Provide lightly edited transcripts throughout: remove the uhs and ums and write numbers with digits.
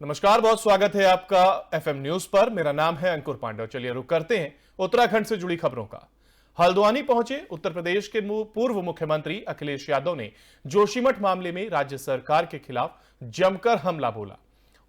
नमस्कार, बहुत स्वागत है आपका एफएम न्यूज पर। मेरा नाम है अंकुर पांडव। चलिए रुक करते हैं उत्तराखंड से जुड़ी खबरों का। हल्द्वानी पहुंचे उत्तर प्रदेश के पूर्व मुख्यमंत्री अखिलेश यादव ने जोशीमठ मामले में राज्य सरकार के खिलाफ जमकर हमला बोला।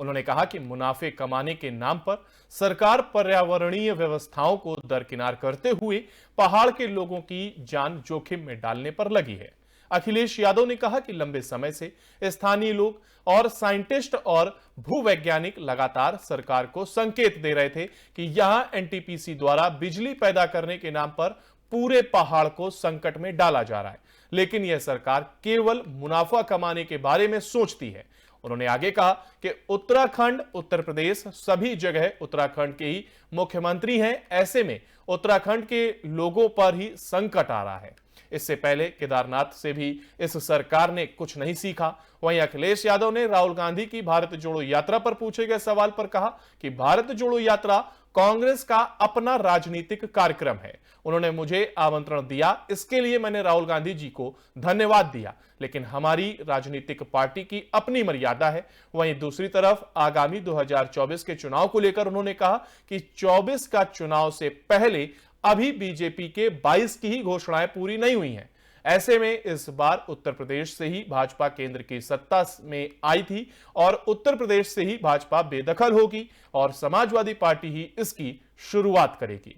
उन्होंने कहा कि मुनाफे कमाने के नाम पर सरकार पर्यावरणीय व्यवस्थाओं को दरकिनार करते हुए पहाड़ के लोगों की जान जोखिम में डालने पर लगी है। अखिलेश यादव ने कहा कि लंबे समय से स्थानीय लोग और साइंटिस्ट और भूवैज्ञानिक लगातार सरकार को संकेत दे रहे थे कि यहां एनटीपीसी द्वारा बिजली पैदा करने के नाम पर पूरे पहाड़ को संकट में डाला जा रहा है, लेकिन यह सरकार केवल मुनाफा कमाने के बारे में सोचती है। उन्होंने आगे कहा कि उत्तराखंड, उत्तर प्रदेश, सभी जगह उत्तराखंड के ही मुख्यमंत्री हैं। ऐसे में उत्तराखंड के लोगों पर ही संकट आ रहा है। इससे पहले केदारनाथ से भी इस सरकार ने कुछ नहीं सीखा। वहीं अखिलेश यादव ने राहुल गांधी की भारत जोड़ो यात्रा पर पूछे गए सवाल पर कहा कि भारत जोड़ो यात्रा कांग्रेस का अपना राजनीतिक कार्यक्रम है। उन्होंने मुझे आमंत्रण दिया, इसके लिए मैंने राहुल गांधी जी को धन्यवाद दिया, लेकिन हमारी राजनीतिक पार्टी की अपनी मर्यादा है। वहीं दूसरी तरफ आगामी 2024 के चुनाव को लेकर उन्होंने कहा कि 24 का चुनाव से पहले अभी बीजेपी के 22 की ही घोषणाएं पूरी नहीं हुई हैं। ऐसे में इस बार उत्तर प्रदेश से ही भाजपा केंद्र की सत्ता में आई थी और उत्तर प्रदेश से ही भाजपा बेदखल होगी और समाजवादी पार्टी ही इसकी शुरुआत करेगी।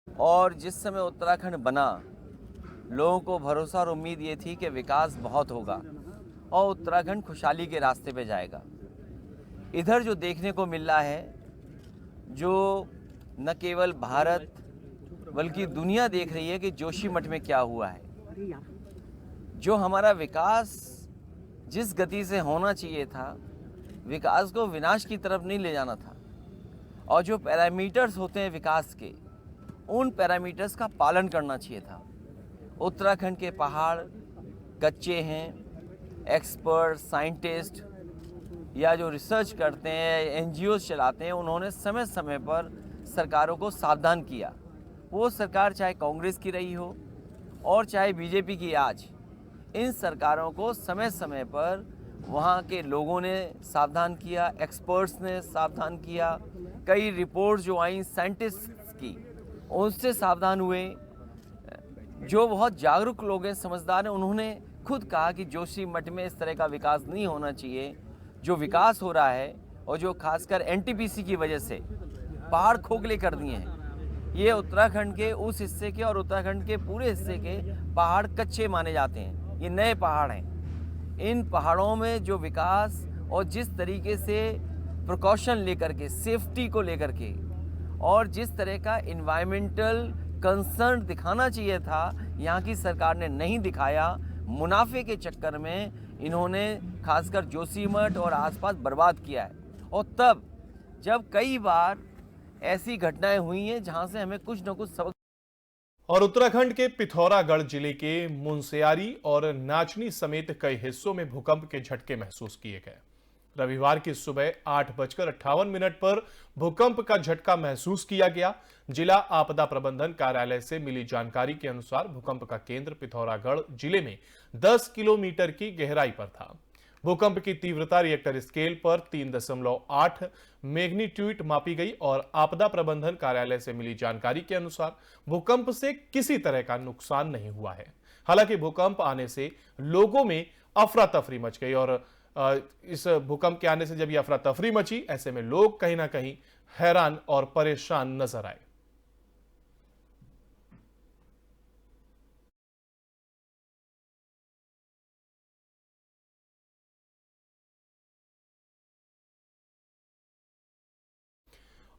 और जिस समय उत्तराखंड बना, लोगों को भरोसा और उम्मीद ये थी कि विकास बहुत होगा और उत्तराखंड खुशहाली के रास्ते पे जाएगा। इधर जो देखने को मिल रहा है, जो न केवल भारत बल्कि दुनिया देख रही है कि जोशीमठ में क्या हुआ है। जो हमारा विकास जिस गति से होना चाहिए था, विकास को विनाश की तरफ नहीं ले जाना था, और जो पैरामीटर्स होते हैं विकास के, उन पैरामीटर्स का पालन करना चाहिए था। उत्तराखंड के पहाड़ कच्चे हैं। एक्सपर्ट, साइंटिस्ट या जो रिसर्च करते हैं, एनजीओज चलाते हैं, उन्होंने समय समय पर सरकारों को सावधान किया। वो सरकार चाहे कांग्रेस की रही हो और चाहे बीजेपी की आज, इन सरकारों को समय समय पर वहाँ के लोगों ने सावधान किया, एक्सपर्ट्स ने सावधान किया। कई रिपोर्ट्स जो आई साइंटिस्ट की, उनसे सावधान हुए। जो बहुत जागरूक लोग हैं, समझदार हैं, उन्होंने खुद कहा कि जोशीमठ में इस तरह का विकास नहीं होना चाहिए। जो विकास हो रहा है और जो खासकर एनटीपीसी की वजह से पहाड़ खोखले कर दिए हैं, ये उत्तराखंड के उस हिस्से के और उत्तराखंड के पूरे हिस्से के पहाड़ कच्चे माने जाते हैं। ये नए पहाड़ हैं। इन पहाड़ों में जो विकास और जिस तरीके से प्रिकॉशन लेकर के, सेफ्टी को लेकर के, और जिस तरह का इन्वायरमेंटल कंसर्न दिखाना चाहिए था, यहाँ की सरकार ने नहीं दिखाया। मुनाफे के चक्कर में इन्होंने खासकर जोशीमठ और आसपास बर्बाद किया है। और तब जब कई बार ऐसी घटनाएं हुई हैं जहां से हमें कुछ न कुछ सबक। और उत्तराखंड के पिथौरागढ़ जिले के मुनस्यारी और नाचनी समेत कई हिस्सों में भूकंप के झटके महसूस किए गए। रविवार की सुबह 8:58 पर भूकंप का झटका महसूस किया गया। जिला आपदा प्रबंधन कार्यालय से मिली जानकारी के अनुसार भूकंप का केंद्र पिथौरागढ़ जिले में 10 किलोमीटर की गहराई पर था। भूकंप की तीव्रता रिएक्टर स्केल पर 3.8 मैग्नीट्यूड मापी गई और आपदा प्रबंधन कार्यालय से मिली जानकारी के अनुसार भूकंप से किसी तरह का नुकसान नहीं हुआ है। हालांकि भूकंप आने से लोगों में अफरा तफरी मच गई और इस भूकंप के आने से जब ये अफरा तफरी मची, ऐसे में लोग कहीं ना कहीं हैरान और परेशान नजर आए।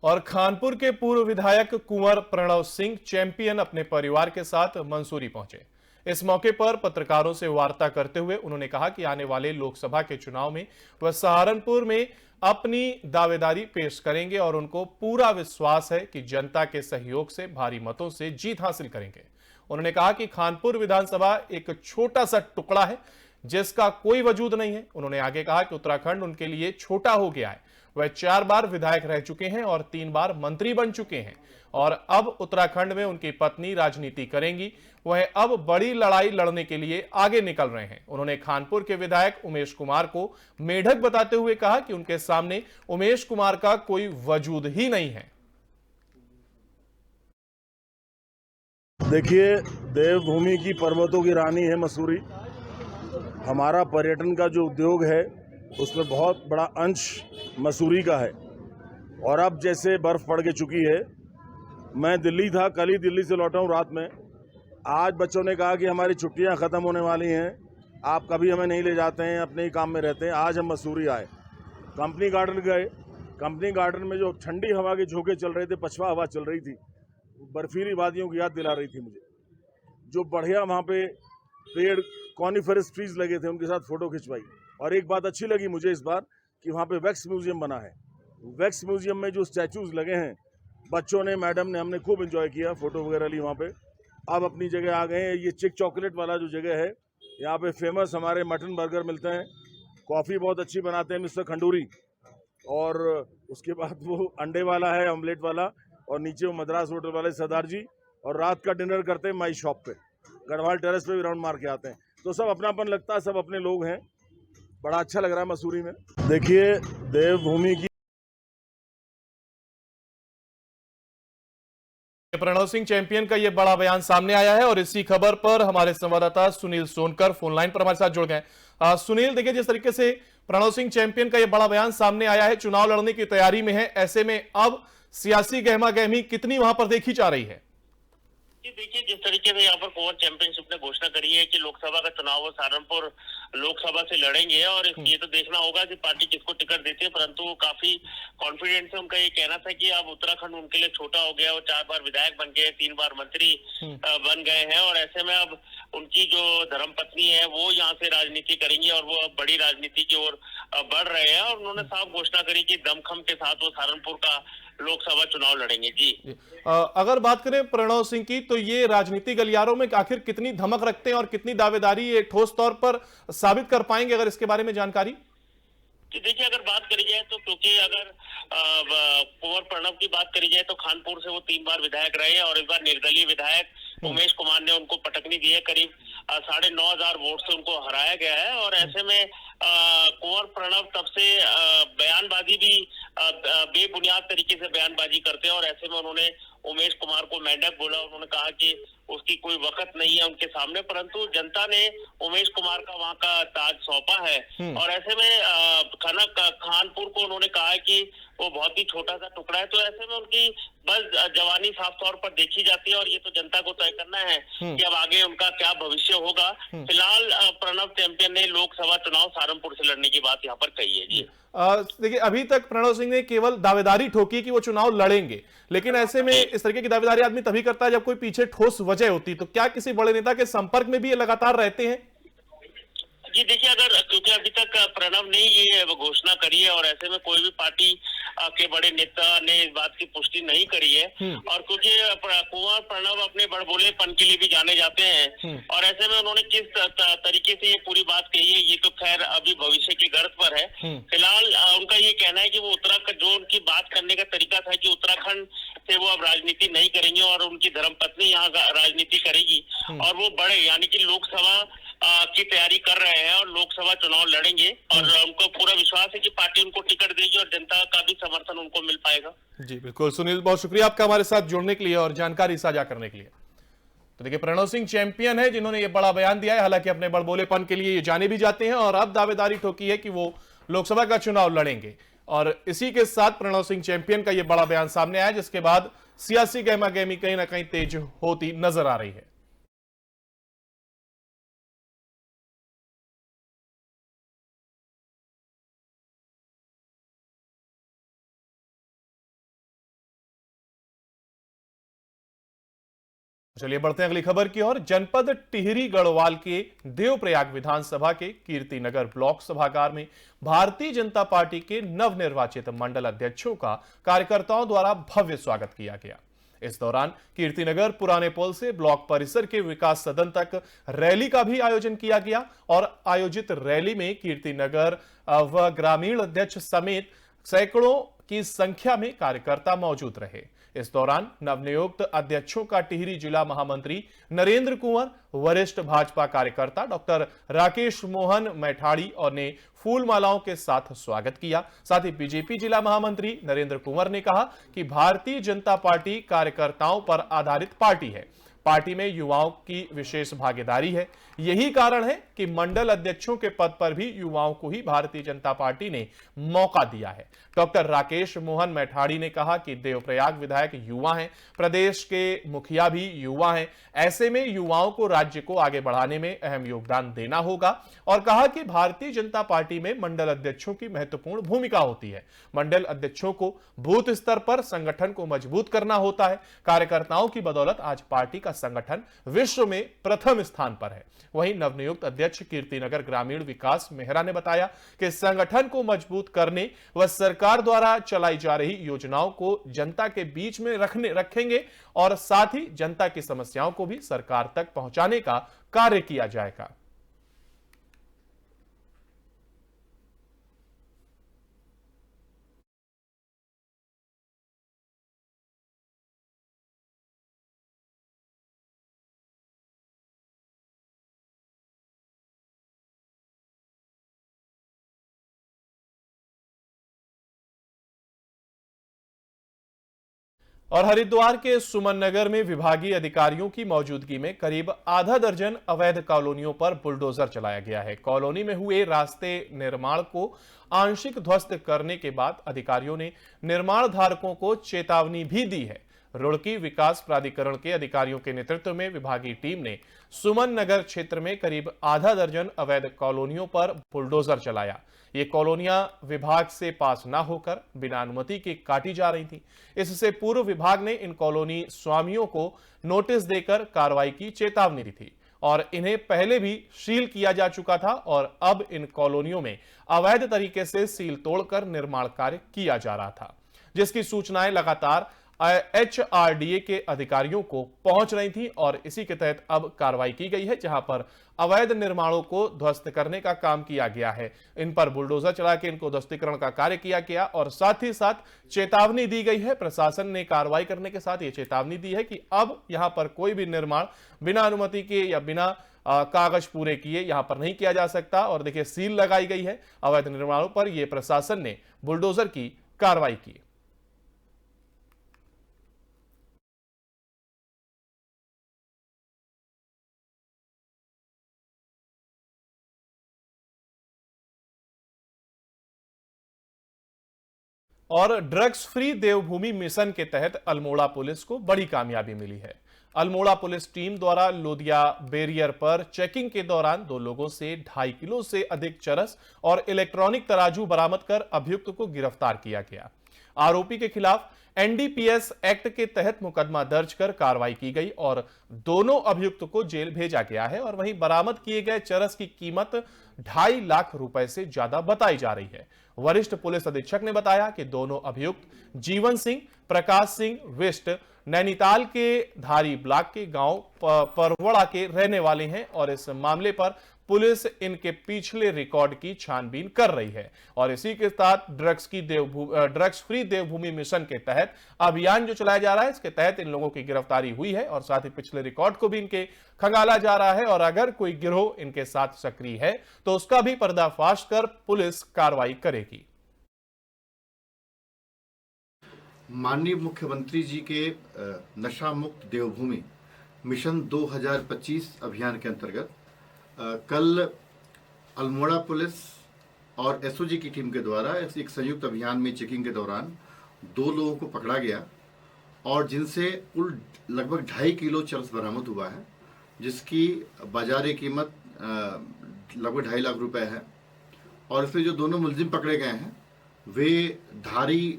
और खानपुर के पूर्व विधायक कुंवर प्रणव सिंह चैंपियन अपने परिवार के साथ मंसूरी पहुंचे। इस मौके पर पत्रकारों से वार्ता करते हुए उन्होंने कहा कि आने वाले लोकसभा के चुनाव में वह सहारनपुर में अपनी दावेदारी पेश करेंगे और उनको पूरा विश्वास है कि जनता के सहयोग से भारी मतों से जीत हासिल करेंगे। उन्होंने कहा कि खानपुर विधानसभा एक छोटा सा टुकड़ा है जिसका कोई वजूद नहीं है। उन्होंने आगे कहा कि उत्तराखंड उनके लिए छोटा हो गया है। वह 4 बार विधायक रह चुके हैं और 3 बार मंत्री बन चुके हैं और अब उत्तराखंड में उनकी पत्नी राजनीति करेंगी। वह अब बड़ी लड़ाई लड़ने के लिए आगे निकल रहे हैं। उन्होंने खानपुर के विधायक उमेश कुमार को मेढक बताते हुए कहा कि उनके सामने उमेश कुमार का कोई वजूद ही नहीं है। देखिए, देवभूमि की पर्वतों की रानी है मसूरी। हमारा पर्यटन का जो उद्योग है उसमें बहुत बड़ा अंश मसूरी का है और अब जैसे बर्फ़ पड़ के चुकी है। मैं दिल्ली था, कल ही दिल्ली से लौटा हूँ रात में। आज बच्चों ने कहा कि हमारी छुट्टियां ख़त्म होने वाली हैं, आप कभी हमें नहीं ले जाते हैं, अपने ही काम में रहते हैं। आज हम मसूरी आए, कंपनी गार्डन गए। कंपनी गार्डन में जो ठंडी हवा के झोंके चल रहे थे, पछवा हवा चल रही थी, बर्फीली वादियों की याद दिला रही थी मुझे। जो बढ़िया वहाँ पे पेड़ कॉनिफरस ट्रीज लगे थे, उनके साथ फ़ोटो खिंचवाई। और एक बात अच्छी लगी मुझे इस बार कि वहाँ पे वैक्स म्यूजियम बना है। वैक्स म्यूजियम में जो स्टैचूज़ लगे हैं, बच्चों ने, मैडम ने, हमने खूब एंजॉय किया, फ़ोटो वगैरह ली वहाँ पे। अब अपनी जगह आ गए हैं। ये चिक चॉकलेट वाला जो जगह है, यहाँ पे फेमस हमारे मटन बर्गर मिलते हैं, कॉफ़ी बहुत अच्छी बनाते हैं मिस्टर खंडूरी, और उसके बाद वो अंडे वाला है, ऑमलेट वाला, और नीचे वो मद्रास होटल वाले सरदार जी। और रात का डिनर करते हैं माई शॉप पे, गढ़वाल टेरेस पे भी राउंड मार के आते हैं। तो सब अपनापन लगता है, सब अपने लोग हैं। बड़ा अच्छा लग रहा है मसूरी में। देखिए, देवभूमि की प्रणव सिंह चैंपियन का यह बड़ा बयान सामने आया है और इसी खबर पर हमारे संवाददाता सुनील सोनकर फोन लाइन पर हमारे साथ जुड़ गए। सुनील, देखिए, जिस तरीके से प्रणव सिंह चैंपियन का यह बड़ा बयान सामने आया है, चुनाव लड़ने की तैयारी में है, ऐसे में अब सियासी गहमा गहमी कितनी वहां पर देखी जा रही है? जी देखिए, जिस तरीके से यहाँ पर कोर चैंपियनशिप ने घोषणा करी है कि लोकसभा का चुनाव वो सहारनपुर लोकसभा से लड़ेंगे और ये तो देखना होगा कि पार्टी किसको टिकट देती है, परंतु वो काफी कॉन्फिडेंस है। उनका ये कहना था कि अब उत्तराखंड उनके लिए छोटा हो गया, वो 4 बार विधायक बन गए, 3 बार मंत्री बन गए हैं और ऐसे में अब उनकी जो धर्मपत्नी है वो यहाँ से राजनीति करेंगी और वो अब बड़ी राजनीति की ओर बढ़ रहे हैं। और उन्होंने साफ घोषणा करी कि दमखम के साथ वो सहारनपुर का लोकसभा चुनाव लड़ेंगे। जी, अगर बात करें प्रणव सिंह की, तो ये राजनीति गलियारों में आखिर कितनी धमक रखते हैं और कितनी दावेदारी ये ठोस तौर पर साबित कर पाएंगे, अगर इसके बारे में जानकारी? कि देखिए, अगर बात करी जाए तो क्योंकि अगर कुंवर प्रणव की बात करी जाए तो खानपुर से वो 3 बार विधायक रहे और इस बार निर्दलीय विधायक उमेश कुमार ने उनको पटकनी दी है। करीब 9,500 वोट से उनको हराया गया है और ऐसे में कुंवर प्रणव तब से बयानबाजी भी बेबुनियाद तरीके से बयानबाजी करते हैं और ऐसे में उन्होंने उमेश कुमार को मेंढक बोला। उन्होंने कहा कि उसकी कोई वक्त नहीं है उनके सामने, परंतु जनता ने उमेश कुमार का वहां का ताज सौंपा है और ऐसे में खानपुर को उन्होंने कहा है कि वो बहुत ही छोटा सा टुकड़ा है। तो ऐसे में उनकी बस जवानी साफ तौर पर देखी जाती है और ये तो जनता को तय करना है कि अब आगे उनका क्या भविष्य होगा। फिलहाल प्रणव चैंपियन ने लोकसभा चुनाव सहारनपुर से लड़ने की बात यहाँ पर कही है। जी, देखिए, अभी तक प्रणव सिंह ने केवल दावेदारी ठोकी कि वो चुनाव लड़ेंगे, लेकिन ऐसे में इस तरीके की दावेदारी आदमी तभी करता है जब कोई पीछे ठोस वजह होती। तो क्या किसी बड़े नेता के संपर्क में भी ये लगातार रहते हैं? जी देखिए, अगर क्योंकि अभी तक प्रणव ने ये घोषणा करी है और ऐसे में कोई भी पार्टी के बड़े नेता ने इस बात की पुष्टि नहीं करी है और क्योंकि कुंवर प्रणव अपने बड़बोलेपन के लिए भी जाने जाते हैं और ऐसे में उन्होंने किस तरीके से ये पूरी बात कही है ये तो खैर अभी भविष्य की गर्द पर है। फिलहाल उनका ये कहना है कि वो उत्तराखंड, जो उनकी बात करने का तरीका था कि उत्तराखंड से वो अब राजनीति नहीं करेंगे और उनकी धर्मपत्नी यहाँ राजनीति करेगी और वो बड़े यानी कि लोकसभा की तैयारी कर रहे हैं और लोकसभा चुनाव लड़ेंगे और उनको पूरा विश्वास है कि पार्टी उनको टिकट देगी और जनता का भी समर्थन उनको मिल पाएगा। जी बिल्कुल सुनील, बहुत शुक्रिया आपका हमारे साथ जुड़ने के लिए और जानकारी साझा करने के लिए। तो देखिए, प्रणव सिंह चैंपियन है जिन्होंने ये बड़ा बयान दिया है, हालांकि अपने बड़बोलेपन के लिए ये जाने भी जाते हैं और अब दावेदारी ठोकी है कि वो लोकसभा का चुनाव लड़ेंगे और इसी के साथ प्रणव सिंह चैंपियन का ये बड़ा बयान सामने आया जिसके बाद सियासी गहमा गहमी कहीं ना कहीं तेज होती नजर आ रही है। चलिए बढ़ते हैं अगली खबर की ओर। जनपद टिहरी गढ़वाल के देवप्रयाग विधानसभा के कीर्तिनगर ब्लॉक सभागार में भारतीय जनता पार्टी के नवनिर्वाचित मंडल अध्यक्षों का कार्यकर्ताओं द्वारा भव्य स्वागत किया गया। इस दौरान कीर्तिनगर पुराने पुल से ब्लॉक परिसर के विकास सदन तक रैली का भी आयोजन किया गया और आयोजित रैली में कीर्तिनगर व ग्रामीण अध्यक्ष समेत सैकड़ों की संख्या में कार्यकर्ता मौजूद रहे। इस दौरान नवनियुक्त अध्यक्षों का टिहरी जिला महामंत्री नरेंद्र कुंवर, वरिष्ठ भाजपा कार्यकर्ता डॉक्टर राकेश मोहन मैठाड़ी और ने फूल मालाओं के साथ स्वागत किया। साथ ही बीजेपी जिला महामंत्री नरेंद्र कुंवर ने कहा कि भारतीय जनता पार्टी कार्यकर्ताओं पर आधारित पार्टी है। पार्टी में युवाओं की विशेष भागीदारी है। यही कारण है कि मंडल अध्यक्षों के पद पर भी युवाओं को ही भारतीय जनता पार्टी ने मौका दिया है। डॉक्टर राकेश मोहन मैठाड़ी ने कहा कि देवप्रयाग विधायक युवा हैं, प्रदेश के मुखिया भी युवा हैं। ऐसे में युवाओं को राज्य को आगे बढ़ाने में अहम योगदान देना होगा और कहा कि भारतीय जनता पार्टी में मंडल अध्यक्षों की महत्वपूर्ण भूमिका होती है। मंडल अध्यक्षों को बूथ स्तर पर संगठन को मजबूत करना होता है। कार्यकर्ताओं की बदौलत आज पार्टी का संगठन विश्व में प्रथम स्थान पर है। वहीं नवनियुक्त अध्यक्ष कीर्तिनगर ग्रामीण विकास मेहरा ने बताया कि संगठन को मजबूत करने व सरकार द्वारा चलाई जा रही योजनाओं को जनता के बीच में रखेंगे और साथ ही जनता की समस्याओं को भी सरकार तक पहुंचाने का कार्य किया जाएगा। और हरिद्वार के सुमन नगर में विभागीय अधिकारियों की मौजूदगी में करीब आधा दर्जन अवैध कॉलोनियों पर बुलडोजर चलाया गया है। कॉलोनी में हुए रास्ते निर्माण को आंशिक ध्वस्त करने के बाद अधिकारियों ने निर्माण धारकों को चेतावनी भी दी है। रुड़की विकास प्राधिकरण के अधिकारियों के नेतृत्व में विभागीय टीम ने सुमन नगर क्षेत्र में करीब आधा दर्जन अवैध कॉलोनियों पर बुलडोजर चलाया। ये कॉलोनियां विभाग से पास न होकर बिना अनुमति के काटी जा रही थी। इससे पूर्व विभाग ने इन कॉलोनी स्वामियों को नोटिस देकर कार्रवाई की चेतावनी दी थी और इन्हें पहले भी सील किया जा चुका था और अब इन कॉलोनियों में अवैध तरीके से सील तोड़कर निर्माण कार्य किया जा रहा था, जिसकी सूचनाएं लगातार HRDA के अधिकारियों को पहुंच रही थी और इसी के तहत अब कार्रवाई की गई है, जहां पर अवैध निर्माणों को ध्वस्त करने का काम किया गया है। इन पर बुलडोजर चला के इनको ध्वस्तीकरण का कार्य किया गया और साथ ही साथ चेतावनी दी गई है। प्रशासन ने कार्रवाई करने के साथ ये चेतावनी दी है कि अब यहां पर कोई भी निर्माण बिना अनुमति के या बिना कागज पूरे किए यहां पर नहीं किया जा सकता। और देखिए, सील लगाई गई है अवैध निर्माणों पर। यह प्रशासन ने बुलडोजर की कार्रवाई की। और ड्रग्स फ्री देवभूमि मिशन के तहत अल्मोड़ा पुलिस को बड़ी कामयाबी मिली है। अल्मोड़ा पुलिस टीम द्वारा लोदिया बैरियर पर चेकिंग के दौरान 2 लोगों से 2.5 किलो से अधिक चरस और इलेक्ट्रॉनिक तराजू बरामद कर अभियुक्त को गिरफ्तार किया गया। आरोपी के खिलाफ NDPS एक्ट के तहत मुकदमा दर्ज कर कार्रवाई की गई और दोनों अभियुक्त को जेल भेजा गया है। और वहीं बरामद किए गए चरस की कीमत 2.5 लाख रुपए से ज्यादा बताई जा रही है। वरिष्ठ पुलिस अधीक्षक ने बताया कि दोनों अभियुक्त जीवन सिंह, प्रकाश सिंह विष्ट नैनीताल के धारी ब्लॉक के गांव परवड़ा के रहने वाले हैं और इस मामले पर पुलिस इनके पिछले रिकॉर्ड की छानबीन कर रही है। और इसी के साथ ड्रग्स फ्री देवभूमि मिशन के तहत अभियान जो चलाया जा रहा है, इसके तहत इन लोगों की गिरफ्तारी हुई है और साथ ही पिछले रिकॉर्ड को भी इनके खंगाला जा रहा है। और अगर कोई गिरोह इनके साथ सक्रिय है तो उसका भी पर्दाफाश कर पुलिस कार्रवाई करेगी। माननीय मुख्यमंत्री जी के नशा मुक्त देवभूमि मिशन 2025 अभियान के अंतर्गत कल अल्मोड़ा पुलिस और SOG की टीम के द्वारा एक संयुक्त अभियान में चेकिंग के दौरान 2 लोगों को पकड़ा गया और जिनसे कुल लगभग 2.5 किलो चरस बरामद हुआ है, जिसकी बाजारी कीमत लगभग 2.5 लाख रुपए है। और इसमें जो दोनों मुलजिम पकड़े गए हैं वे धारी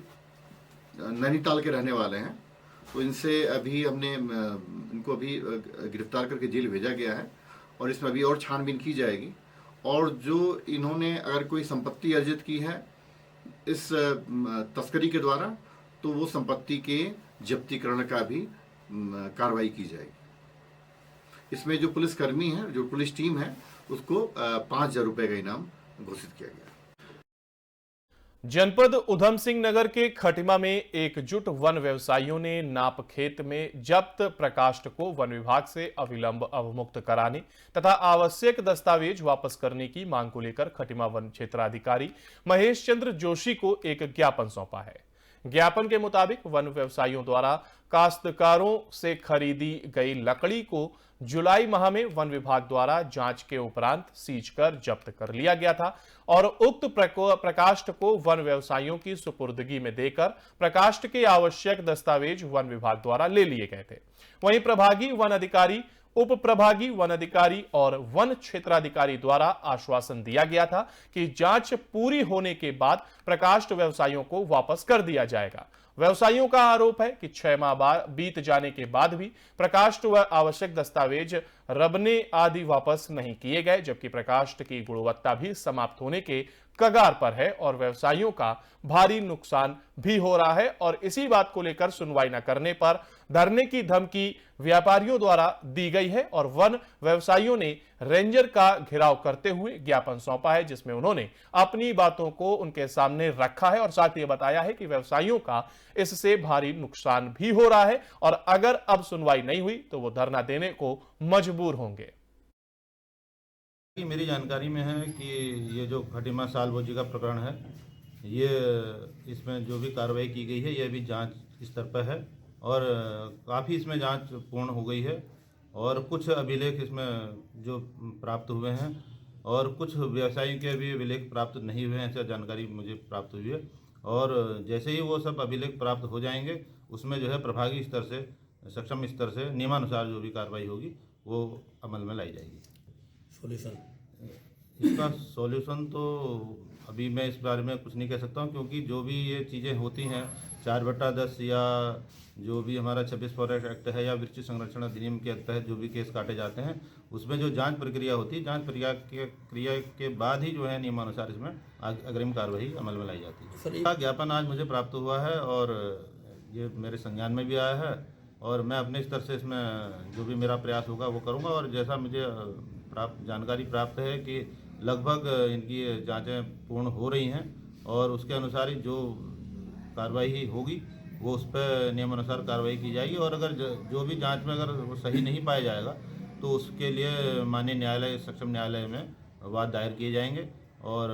नैनीताल के रहने वाले हैं। तो इनसे अभी हमने इनको अभी गिरफ्तार करके जेल भेजा गया है और इसमें अभी और छानबीन की जाएगी। और जो इन्होंने अगर कोई संपत्ति अर्जित की है इस तस्करी के द्वारा, तो वो संपत्ति के जब्तीकरण का भी कार्रवाई की जाएगी। इसमें जो पुलिसकर्मी है, जो पुलिस टीम है, उसको 5,000 रुपए का इनाम घोषित किया गया। जनपद उधम सिंह नगर के खटिमा में एकजुट वन व्यवसायियों ने नाप खेत में जब्त प्रकाष्ठ को वन विभाग से अविलंब अवमुक्त कराने तथा आवश्यक दस्तावेज वापस करने की मांग को लेकर खटिमा वन क्षेत्राधिकारी महेश चंद्र जोशी को एक ज्ञापन सौंपा है। ज्ञापन के मुताबिक वन व्यवसायियों द्वारा काश्तकारों से खरीदी गई लकड़ी को जुलाई माह में वन विभाग द्वारा जांच के उपरांत सीज कर जब्त कर लिया गया था और उक्त प्रकाष्ठ को वन व्यवसायियों की सुपुर्दगी में देकर प्रकाष्ठ के आवश्यक दस्तावेज वन विभाग द्वारा ले लिए गए थे। वहीं प्रभागी वन अधिकारी, उप प्रभागी वन अधिकारी और वन क्षेत्राधिकारी द्वारा आश्वासन दिया गया था कि जांच पूरी होने के बाद प्रकाष्ठ व्यवसायियों को वापस कर दिया जाएगा। व्यवसायियों का आरोप है कि 6 माह बीत जाने के बाद भी प्रकाष्ठ व आवश्यक दस्तावेज रबने आदि वापस नहीं किए गए, जबकि प्रकाष्ठ की गुणवत्ता भी समाप्त होने के कगार पर है और व्यवसायियों का भारी नुकसान भी हो रहा है। और इसी बात को लेकर सुनवाई न करने पर धरने की धमकी व्यापारियों द्वारा दी गई है और वन व्यवसायियों ने रेंजर का घेराव करते हुए ज्ञापन सौंपा है, जिसमें उन्होंने अपनी बातों को उनके सामने रखा है और साथ ही बताया है कि व्यवसायियों का इससे भारी नुकसान भी हो रहा है और अगर अब सुनवाई नहीं हुई तो वो धरना देने को मजबूर होंगे। मेरी जानकारी में है कि ये जो खटिमा सालबोजी का प्रकरण है, ये इसमें जो भी कार्रवाई की गई है यह भी जांच स्तर पर है और काफ़ी इसमें जांच पूर्ण हो गई है और कुछ अभिलेख इसमें जो प्राप्त हुए हैं और कुछ व्यवसायियों के भी अभिलेख प्राप्त नहीं हुए हैं, ऐसा जानकारी मुझे प्राप्त हुई है। और जैसे ही वो सब अभिलेख प्राप्त हो जाएंगे उसमें जो है प्रभागी स्तर से, सक्षम स्तर से नियमानुसार जो भी कार्रवाई होगी वो अमल में लाई जाएगी। इसका सॉल्यूशन तो अभी मैं इस बारे में कुछ नहीं कह सकता हूँ, क्योंकि जो भी ये चीज़ें होती हैं 4/10 या जो भी हमारा 26 फॉरेस्ट एक्ट है या वृक्ष संरक्षण अधिनियम के तहत जो भी केस काटे जाते हैं उसमें जो जांच प्रक्रिया होती है, जांच प्रक्रिया के बाद ही जो है नियमानुसार इसमें अग्रिम कार्रवाई अमल में लाई जाती है। सर, ज्ञापन आज मुझे प्राप्त हुआ है और ये मेरे संज्ञान में भी आया है और मैं अपने स्तर से इसमें जो भी मेरा प्रयास होगा वो करूँगा। और जैसा मुझे जानकारी प्राप्त है कि लगभग इनकी जांचें पूर्ण हो रही हैं और उसके अनुसार ही जो कार्रवाई होगी वो उस पर नियमानुसार कार्रवाई की जाएगी। और अगर जो भी जांच में अगर वो सही नहीं पाया जाएगा तो उसके लिए माननीय न्यायालय, सक्षम न्यायालय में वाद दायर किए जाएंगे और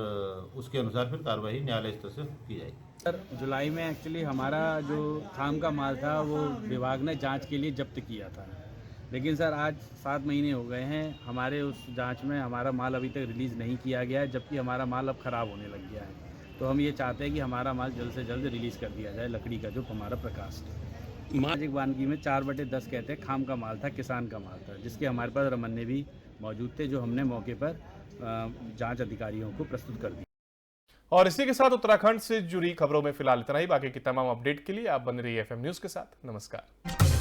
उसके अनुसार फिर कार्रवाई न्यायालय स्तर से की जाएगी। सर, जुलाई में एक्चुअली हमारा जो खाम का माल था वो विभाग ने जांच के लिए जब्त किया था, लेकिन सर आज 7 महीने हो गए हैं, हमारे उस जांच में हमारा माल अभी तक रिलीज़ नहीं किया गया है, जबकि हमारा माल अब ख़राब होने लग गया है। तो हम ये चाहते हैं कि हमारा माल जल्द से जल्द रिलीज़ कर दिया जाए, लकड़ी का जो हमारा प्रकाष्ठ है। सामाजिक वानगी में 4/10 कहते हैं खाम का माल था, किसान का माल था, जिसके हमारे पास रमन्ने भी मौजूद थे, जो हमने मौके पर जाँच अधिकारियों को प्रस्तुत कर दिया। और इसी के साथ उत्तराखंड से जुड़ी खबरों में फिलहाल इतना ही। बाकी की तमाम अपडेट के लिए आप बने रहिए FM न्यूज़ के साथ। नमस्कार।